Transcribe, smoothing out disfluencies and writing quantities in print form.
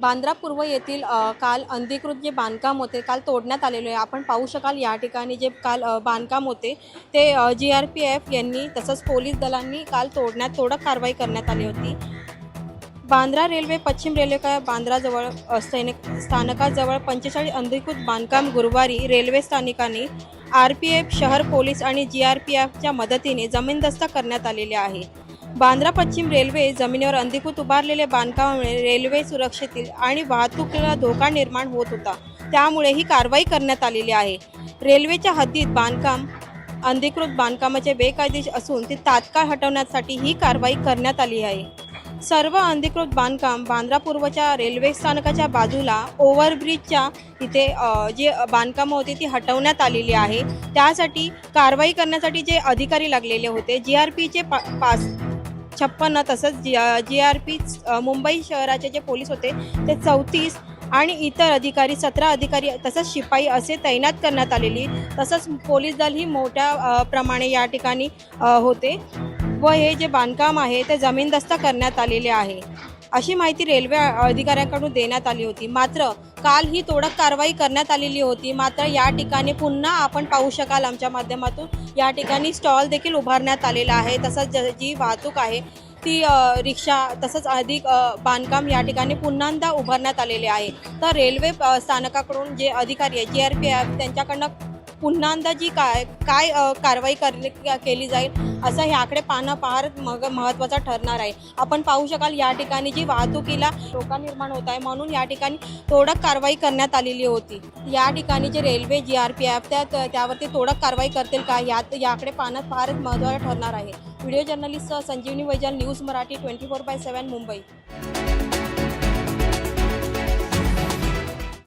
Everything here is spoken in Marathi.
बांद्रा पूर्व येथील काल अनधिकृत जे बांधकाम होते काल तोडण्यात आलेले आहे। आपण पाहू शकाल या ठिकाणी जे काल बांधकाम होते ते GRPF यांनी तसंच पोलीस दलांनी काल तोडक कारवाई करण्यात आली होती। बांद्रा रेल्वे पश्चिम रेल्वे का बांद्राजवळ स्थानकाजवळ 45 अनधिकृत बांधकाम गुरुवारी रेल्वे स्थानिकांनी RPF शहर पोलीस आणि GRPFच्या मदतीने जमीनदस्त करण्यात आलेले आहे। बांद्रा पश्चिम रेल्वे जमिनीवर अनधिकृत उभारलेले बांधकामामुळे रेल्वे सुरक्षेतील आणि वाहतुकीला धोका निर्माण होत होता, त्यामुळे ही कारवाई करण्यात आलेली आहे। रेल्वेच्या हद्दीत बांधकाम अनधिकृत बांधकामाचे बेकायदेशीर असून ते तात्काळ हटवण्यासाठी ही कारवाई करण्यात आली आहे। सर्व अनधिकृत बांधकाम बांद्रा पूर्वच्या रेल्वे स्थानकाच्या बाजूला ओव्हरब्रिजच्या इथे जे बांधकामं होती ती हटवण्यात आलेली आहे। त्यासाठी कारवाई करण्यासाठी जे अधिकारी लागलेले होते GRPचे 56 तसंच GRP मुंबई शहराचे जे पोलीस होते ते 34 आणि इतर अधिकारी 17 अधिकारी तसंच शिपाई असे तैनात करण्यात आलेली। तसंच पोलीस दल ही मोठ्या प्रमाणे या ठिकाणी होते व हे जे बांधकाम आहे ते जमीनदस्त करण्यात आलेले आहे, अशी माहिती रेल्वे अधिकाऱ्यांकडून देण्यात आली होती। मात्र काल ही तोडक कारवाई करण्यात आलेली होती। मात्र या ठिकाणी पुन्हा आपण पाहू शकाल आमच्या माध्यमातून या ठिकाणी स्टॉल देखील उभारण्यात आलेला आहे। तसंच जी वाहतूक आहे ती रिक्षा तसंच अधिक बांधकाम या ठिकाणी पुन्हा उभारण्यात आलेले आहे। तर रेल्वे स्थानकाकडून जे अधिकारी आहे GRPF त्यांच्याकडनं पुन्हा जी काय कारवाई केली जाईल असं हे आकडे पाहणं फार महत्त्वाचं ठरणार आहे। आपण पाहू शकाल या ठिकाणी जी वाहतुकीला धोका निर्माण होत आहे म्हणून या ठिकाणी तोडक कारवाई करण्यात आलेली होती। या ठिकाणी जे रेल्वे GRPF त्यावरती तोडक कारवाई करतील का याकडे पाहणं फार महत्त्वाचं ठरणार आहे। व्हिडिओ जर्नलिस्ट संजीवनी वैजल, न्यूज मराठी 24/7 मुंबई।